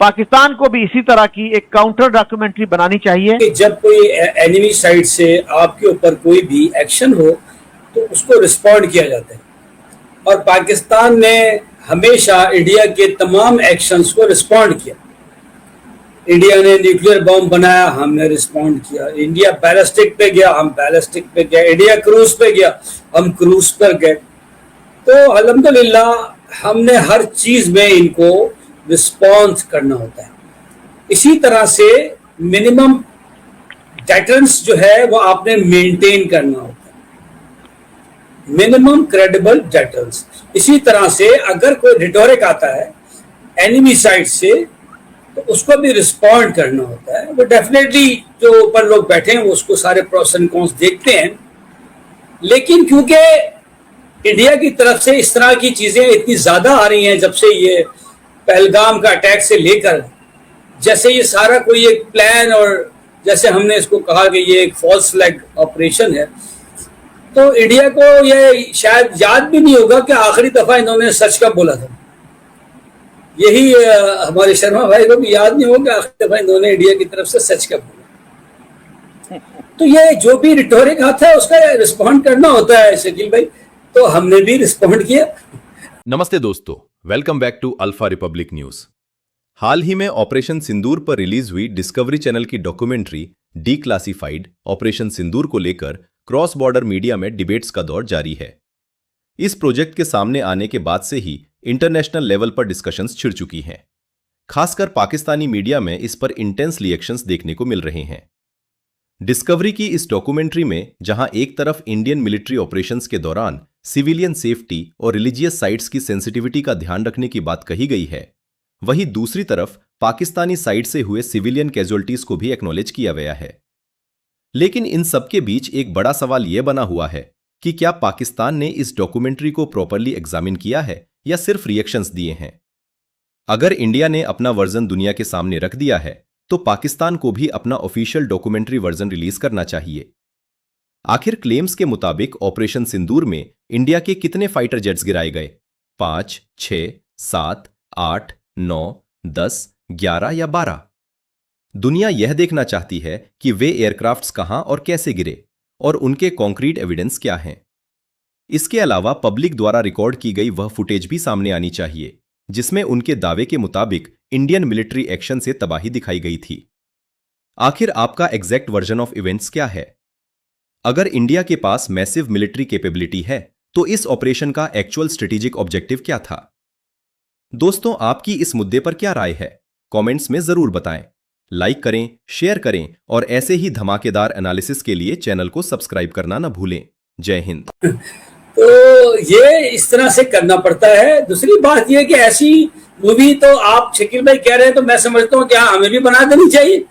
पाकिस्तान को भी इसी तरह की एक काउंटर डॉक्यूमेंट्री बनानी चाहिए कि जब कोई एनिमी साइड से आपके ऊपर कोई भी एक्शन हो तो उसको रिस्पॉन्ड किया जाता है, और पाकिस्तान ने हमेशा इंडिया के तमाम एक्शंस को रिस्पॉन्ड किया। इंडिया ने न्यूक्लियर बॉम्ब बनाया, हमने रिस्पॉन्ड किया। इंडिया बैलिस्टिक पे गया, हम बैलिस्टिक पे गए। इंडिया क्रूज पे गया, हम क्रूज पर गए। तो अल्हम्दुलिल्लाह हमने हर चीज में इनको रिस्पॉन्स करना होता है। इसी तरह से मिनिमम डेटरेंस जो है वो आपने मेंटेन करना होता है, मिनिमम क्रेडिबल डेटरेंस। इसी तरह से अगर कोई रिटोरिक आता है एनिमी साइड से तो उसको भी रिस्पॉन्ड करना होता है। वो डेफिनेटली जो ऊपर लोग बैठे हैं वो उसको सारे प्रोस एंड कॉन्स देखते हैं, लेकिन क्योंकि इंडिया की तरफ से इस तरह की चीजें इतनी ज्यादा आ रही हैं जब से ये पहलगाम का अटैक से लेकर, जैसे ये सारा कोई एक प्लान, और जैसे हमने इसको कहा कि ये एक फॉल्स फ्लैग ऑपरेशन है, तो इंडिया को ये शायद याद भी नहीं होगा कि आखिरी दफा इन्होंने सच कब बोला था। यही हमारे शर्मा भाई को भी याद नहीं होगा आखिरी दफा इन्होंने इंडिया की तरफ से सच कब बोला। तो ये जो भी रिटोरिक आता है उसका रिस्पॉन्ड करना होता है शकील भाई, तो हमने भी रिस्पॉन्ड किया। नमस्ते दोस्तों, welcome back to Alpha Republic News. हाल ही में ऑपरेशन सिंदूर पर रिलीज हुई डिस्कवरी चैनल की documentary declassified operation Sindoor को लेकर क्रॉस बॉर्डर मीडिया में डिबेट्स का दौर जारी है। इस प्रोजेक्ट के सामने आने के बाद से ही इंटरनेशनल लेवल पर डिस्कशंस छिड़ चुकी हैं। खासकर पाकिस्तानी मीडिया में इस पर इंटेंस रिएक्शंस देखने को मिल रहे हैं। डिस्कवरी की इस डॉक्यूमेंट्री में जहां एक तरफ इंडियन मिलिट्री ऑपरेशंस के दौरान सिविलियन सेफ्टी और रिलीजियस साइट्स की सेंसिटिविटी का ध्यान रखने की बात कही गई है, वहीं दूसरी तरफ पाकिस्तानी साइड से हुए सिविलियन कैजुअल्टीज को भी एक्नॉलेज किया गया है। लेकिन इन सबके बीच एक बड़ा सवाल यह बना हुआ है कि क्या पाकिस्तान ने इस डॉक्यूमेंट्री को प्रॉपर्ली एग्जामिन किया है या सिर्फ रिएक्शंस दिए हैं। अगर इंडिया ने अपना वर्जन दुनिया के सामने रख दिया है तो पाकिस्तान को भी अपना ऑफिशियल डॉक्यूमेंट्री वर्जन रिलीज करना चाहिए। आखिर क्लेम्स के मुताबिक ऑपरेशन सिंदूर में इंडिया के कितने फाइटर जेट्स गिराए गए? 5, 6, 7, 8, 9, 10, 11 या 12? दुनिया यह देखना चाहती है कि वे एयरक्राफ्ट्स कहां और कैसे गिरे और उनके कॉन्क्रीट एविडेंस क्या हैं। इसके अलावा पब्लिक द्वारा रिकॉर्ड की गई वह फुटेज भी सामने आनी चाहिए जिसमें उनके दावे के मुताबिक इंडियन मिलिट्री एक्शन से तबाही दिखाई गई थी। आखिर आपका एग्जैक्ट वर्जन ऑफ इवेंट्स क्या है? अगर इंडिया के पास मैसिव मिलिट्री कैपेबिलिटी है तो इस ऑपरेशन का एक्चुअल स्ट्रेटेजिक ऑब्जेक्टिव क्या था? दोस्तों, आपकी इस मुद्दे पर क्या राय है? कमेंट्स में जरूर बताएं। लाइक करें, शेयर करें और ऐसे ही धमाकेदार एनालिसिस के लिए चैनल को सब्सक्राइब करना न भूलें। जय हिंद। तो ये इस तरह से करना पड़ता है। दूसरी बात ये कि ऐसी मूवी तो आप शकील भाई कह रहे हैं तो मैं समझता हूँ कि हाँ, हमें भी बना देनी चाहिए।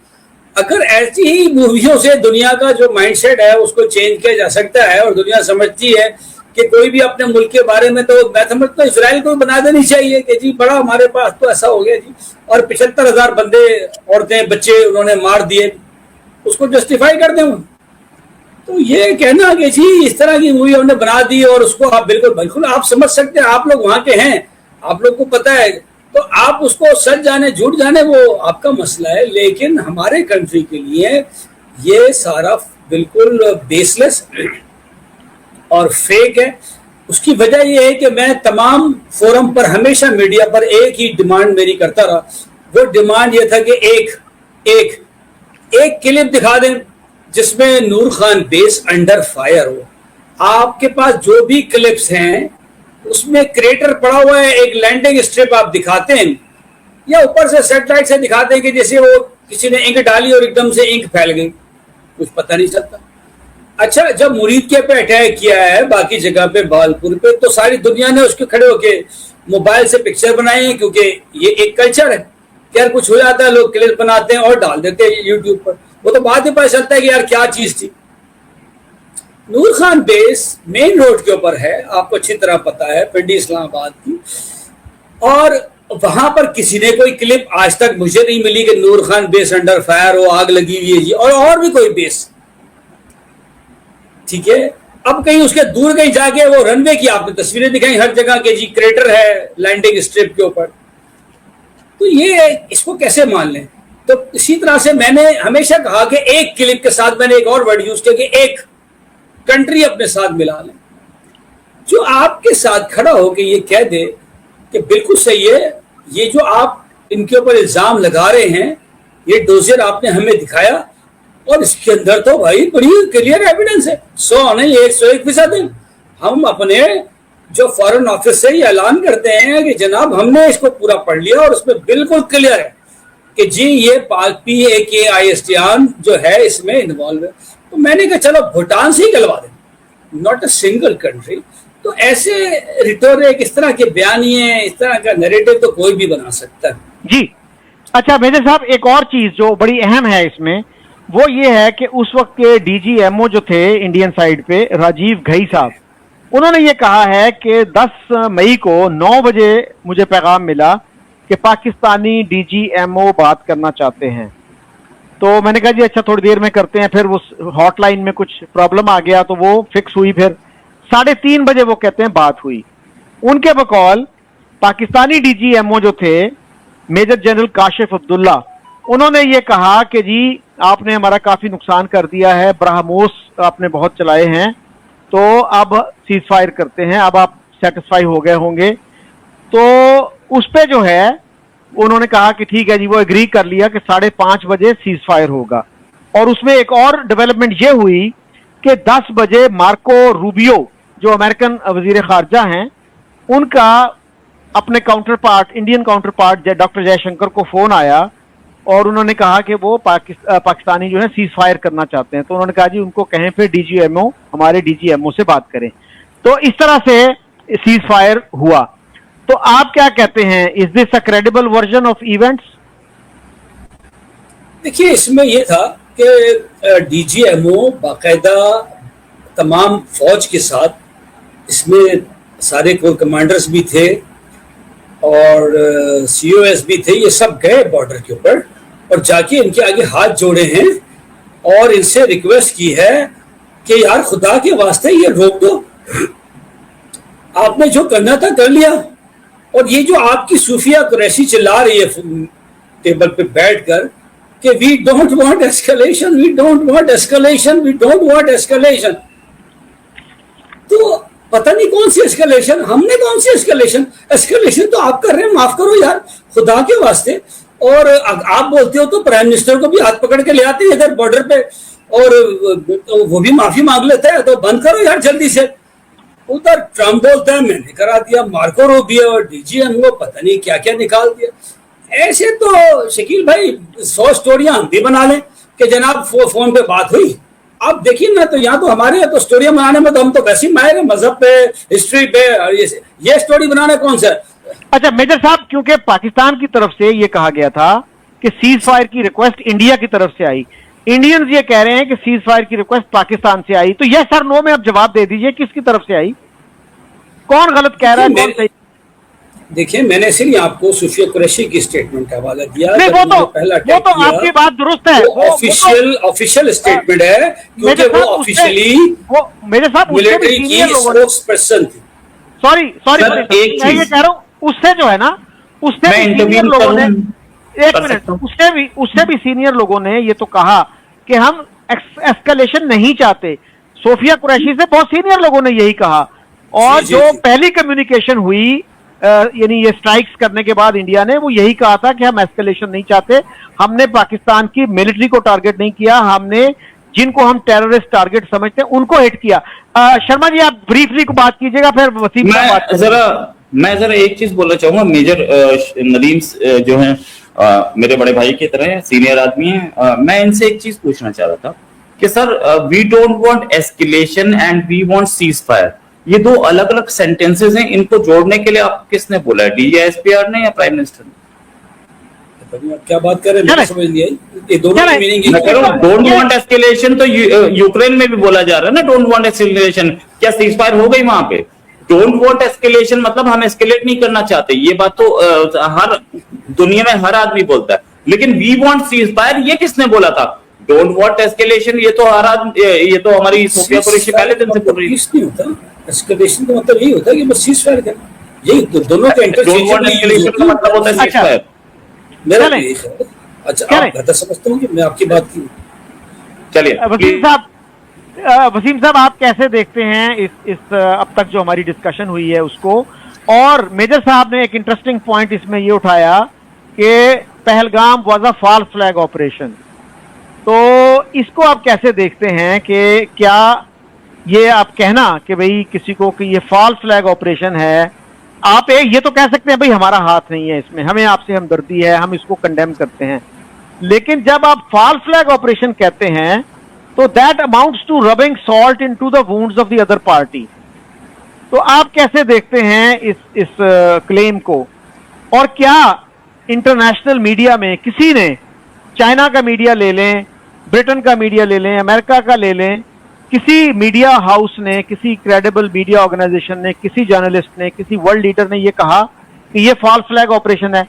अगर ऐसी ही मूवियों से दुनिया का जो माइंडसेट है उसको चेंज किया जा सकता है और दुनिया समझती है कि कोई भी अपने मुल्क के बारे में, तो मैं समझता हूँ इसराइल को बना देनी चाहिए कि जी बड़ा हमारे पास तो ऐसा हो गया जी, और 75,000 बंदे, औरतें, बच्चे उन्होंने मार दिए, उसको जस्टिफाई कर दें। तो ये कहना कि जी इस तरह की मूवी हमने बना दी और उसको आप बिल्कुल आप समझ सकते हैं, आप लोग वहां के हैं, आप लोग को पता है, तो आप उसको सच जाने झूठ जाने वो आपका मसला है। लेकिन हमारे कंट्री के लिए ये सारा बिल्कुल बेसलेस और फेक है। उसकी वजह यह है कि मैं तमाम फोरम पर हमेशा मीडिया पर एक ही डिमांड मेरी करता रहा। वो डिमांड ये था कि एक क्लिप दिखा दें जिसमें नूर खान बेस अंडर फायर हो। आपके पास जो भी क्लिप्स हैं उसमें क्रेटर पड़ा हुआ है, एक लैंडिंग स्ट्रिप आप दिखाते हैं या ऊपर से सैटेलाइट से दिखाते हैं कि जैसे वो किसी ने इंक डाली और एकदम से इंक फैल गई, कुछ पता नहीं चलता। अच्छा, जब मुरीद के पे अटैक किया है बाकी जगह पे, भावलपुर पे, तो सारी दुनिया ने उसके खड़े होके मोबाइल से पिक्चर बनाए हैं, क्योंकि ये एक कल्चर है कि यार कुछ हो जाता है लोग क्लिप बनाते हैं और डाल देते हैं यूट्यूब पर। वो तो बाद में पता चलता है कि यार क्या चीज थी। नूर खान बेस मेन रोड के ऊपर है, आपको अच्छी तरह पता है, पिंडी इस्लामाबाद की, और वहां पर किसी ने कोई क्लिप आज तक मुझे नहीं मिली कि नूर खान बेस अंडर फायर हो, आग लगी हुई है जी, और भी कोई बेस, ठीक है। अब कहीं उसके दूर कहीं जाके वो रनवे की आपने तस्वीरें दिखाई हर जगह के जी क्रेटर है लैंडिंग स्ट्रिप के ऊपर। तो ये इसको कैसे मान लें? तो इसी तरह से मैंने हमेशा कहा कि एक क्लिप के साथ मैंने एक और वर्ड यूज किया कि एक कंट्री अपने साथ मिला लें, जो आपके साथ खड़ा हो के ये कह दे कि बिल्कुल सही है, ये जो आप इनके ऊपर इल्जाम लगा रहे हैं, ये डोजियर आपने हमें दिखाया और इसके अंदर तो भाई बड़ी क्लियर एविडेंस है, 100 नहीं 101%। हम अपने जो फॉरेन ऑफिस से ये ऐलान करते हैं कि जनाब हमने इसको पूरा पढ़ लिया और उसमें बिल्कुल क्लियर है कि जी ये PAK-ISTN जो है इसमें इन्वॉल्व है। तो मैंने कहा चलो भूटान से ही गलवा दें, नॉट अ सिंगल कंट्री। तो ऐसे रिटोरिक, इस तरह के बयानिए, इस तरह का नैरेटिव तो कोई भी बना सकता है जी। अच्छा मेजर साहब, एक और चीज जो बड़ी अहम है इसमें, वो ये है कि उस वक्त के DGMO जो थे इंडियन साइड पे, राजीव घई साहब, उन्होंने ये कहा है कि 10 मई को 9 बजे मुझे पैगाम मिला कि पाकिस्तानी DGMO बात करना चाहते हैं। तो मैंने कहा जी अच्छा थोड़ी देर में करते हैं। फिर उस हॉटलाइन में कुछ प्रॉब्लम आ गया तो वो फिक्स हुई। फिर 3:30 बजे वो कहते हैं बात हुई। उनके बकौल पाकिस्तानी DGMO जो थे मेजर जनरल काशिफ अब्दुल्ला, उन्होंने ये कहा कि जी आपने हमारा काफी नुकसान कर दिया है, ब्रह्मोस आपने बहुत चलाए हैं, तो अब सीज फायर करते हैं, अब आप सेटिस्फाई हो गए होंगे। तो उस पे जो है उन्होंने कहा कि ठीक है जी, वो एग्री कर लिया कि 5:30 बजे सीज फायर होगा। और उसमें एक और डेवलपमेंट ये हुई कि 10 बजे मार्को रूबियो जो अमेरिकन वजीर खारजा हैं, उनका अपने counter part, Indian counter part doctor Jaishankar को फोन आया और उन्होंने कहा कि वो पाकिस्तानी जो है सीज फायर करना चाहते हैं। तो उन्होंने कहा जी उनको कहें फिर DGMO, हमारे DGMO से बात करें। तो इस तरह से सीज फायर हुआ। तो आप क्या कहते हैं, is this a credible version of events? देखिए इसमें यह था कि DGMO बाकायदा तमाम फौज के साथ, इसमें सारे कोर कमांडर्स भी थे और COS भी थे, ये सब गए बॉर्डर के ऊपर और जाके इनके आगे हाथ जोड़े हैं और इनसे रिक्वेस्ट की है कि यार खुदा के वास्ते ये रोक दो, आपने जो करना था कर लिया। और ये जो आपकी सूफिया कुरैशी चिल्ला रही है टेबल पे बैठकर कि we don't want escalation, we don't want escalation, we don't want escalation, तो पता नहीं कौन सी एस्केलेशन, हमने कौन सी एस्केलेशन? एस्केलेशन तो आप कर रहे हैं, माफ करो यार खुदा के वास्ते। और आप बोलते हो तो प्राइम मिनिस्टर को भी हाथ पकड़ के ले आते हैं इधर बॉर्डर पे और वो भी माफी मांग लेता है, तो बंद करो यार जल्दी से। उधर ट्रम्प बोलता है मैंने करा दिया, मार्को रूबियो और DGMO पता नहीं क्या क्या निकाल दिया। ऐसे तो शकील भाई 100 स्टोरियां हम भी बना लें कि जनाब फोन पे बात हुई। आप देखिए ना, तो यहाँ तो हमारे तो स्टोरियां बनाने में तो हम तो वैसे ही माहिर हैं, मजहब पे, हिस्ट्री पे, और ये स्टोरी बनाना कौन सा है? अच्छा मेजर साहब, क्योंकि पाकिस्तान की तरफ से ये कहा गया था कि सीज फायर की रिक्वेस्ट इंडिया की तरफ से आई, इंडियंस ये कह रहे हैं कि सीज फायर की रिक्वेस्ट पाकिस्तान से आई, तो यस सर नो में आप जवाब दे दीजिए, किसकी तरफ से आई, कौन गलत कह रहा है, कौन सही? देखिए मैंने इसलिए आपको सूफिया कुरैशी की स्टेटमेंट का हवाला दिया। नहीं, वो तो आपकी बात दुरुस्त है, वो ऑफिशियल स्टेटमेंट है क्योंकि वो ऑफिशियली मेरे साथ मिलिट्री की स्पोक्स पर्सन थी। सॉरी मैं ये कह रहा हूँ, उससे जो है ना, उससे भी सीनियर लोगों ने, एक मिनट, उससे भी सीनियर लोगों ने ये तो कहा कि हम एस्केलेशन नहीं चाहते। सोफिया कुरैशी से बहुत सीनियर लोगों ने यही कहा। और जो पहली कम्युनिकेशन हुई यानी ये स्ट्राइक्स करने के बाद इंडिया ने, वो यही कहा था कि हम एस्केलेशन नहीं चाहते, हमने पाकिस्तान की मिलिट्री को टारगेट नहीं किया, हमने जिनको हम टेररिस्ट टारगेट समझते हैं उनको हिट किया। शर्मा जी आप ब्रीफली को बात कीजिएगा, फिर वसीम मैं जरा एक चीज बोलना चाहूंगा। मेजर नदीम जो है मेरे बड़े भाई की तरह सीनियर आदमी है, मैं इनसे एक चीज पूछना चाह रहा था कि sir we don't want escalation and we want ceasefire, ये दो अलग अलग सेंटेंसेस हैं, इनको जोड़ने के लिए आप किसने बोला है, DGSPR ने या प्राइम मिनिस्टर ने? क्या बात कर रहे हैं, समझ लिया ये दोनों की मीनिंग। मैं कह रहा हूं डोंट वांट एस्केलेशन तो यूक्रेन में भी बोला जा रहा है ना, डोंट वांट एस्केलेशन, क्या सीज फायर हो गई वहां पे? डोंट वांट एस्केलेशन मतलब हम एस्केलेट नहीं करना चाहते, ये बात तो हर दुनिया में हर आदमी बोलता है, लेकिन वी वांट सीज फायर ये किसने बोला था? डोंट वांट एस्केलेशन ये तो हर आदमी, ये तो हमारी सोफिया कुरैशी पहले दिन से बोल रही है। एस्केलेशन का मतलब यही होता है कि बस सीज फायर करना, यही दोनों का इंटरचेंज मतलब होता है सीज फायर। मेरा चलें। भी यही ख्याल है। अच्छा, चलें। आप बेहतर समझते हो कि मैं आपकी बात की। चलिए वसीम साहब आप कैसे देखते हैं इस अब तक जो हमारी डिस्कशन हुई है उसको? और मेजर साहब ने एक इंटरेस्टिंग पॉइंट इसमें ये उठाया कि Pahalgam was a false flag operation, तो इसको आप कैसे देखते हैं कि क्या ये आप कहना कि भाई किसी को कि ये फॉल्स फ्लैग ऑपरेशन है, आप ये तो कह सकते हैं भाई हमारा हाथ नहीं है इसमें, हमें आपसे हमदर्दी है, हम इसको कंडेम करते हैं, लेकिन जब आप फॉल्स फ्लैग ऑपरेशन कहते हैं तो that amounts to rubbing salt into the wounds of the other party. तो आप कैसे देखते हैं इस क्लेम को? और क्या इंटरनेशनल मीडिया में किसी ने, चाइना का मीडिया ले लें, ब्रिटेन का मीडिया ले लें, अमेरिका का ले लें, किसी मीडिया हाउस ने, किसी क्रेडिबल मीडिया ऑर्गेनाइजेशन ने, किसी जर्नलिस्ट ने, किसी वर्ल्ड लीडर ने ये कहा कि ये फॉल्स फ्लैग ऑपरेशन है?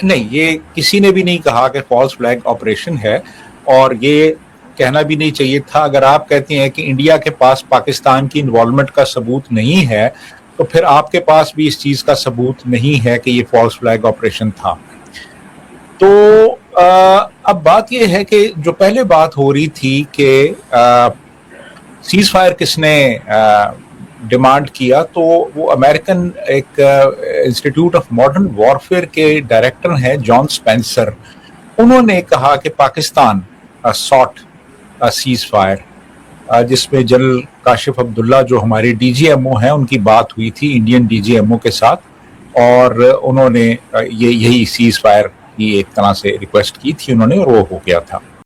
नहीं, ये किसी ने भी नहीं कहा कि फॉल्स फ्लैग ऑपरेशन है, और ये कहना भी नहीं चाहिए था। अगर आप कहते हैं कि इंडिया के पास पाकिस्तान की इन्वॉल्वमेंट का सबूत नहीं है, तो फिर आपके पास भी इस चीज का सबूत नहीं है कि ये फॉल्स फ्लैग ऑपरेशन था। तो अब बात यह है कि जो पहले बात हो रही थी कि सीज फायर किसने डिमांड किया, तो वो अमेरिकन एक इंस्टीट्यूट ऑफ मॉडर्न वॉरफेयर के डायरेक्टर हैं जॉन स्पेंसर। उन्होंने कहा कि पाकिस्तान सॉट सीज फायर, जिसमें जनरल काशिफ अब्दुल्ला जो हमारे डीजीएमओ हैं उनकी बात हुई थी इंडियन डीजीएमओ के साथ, और उन्होंने यही सीज फायर की एक तरह से रिक्वेस्ट की थी उन्होंने, और वो हो गया था।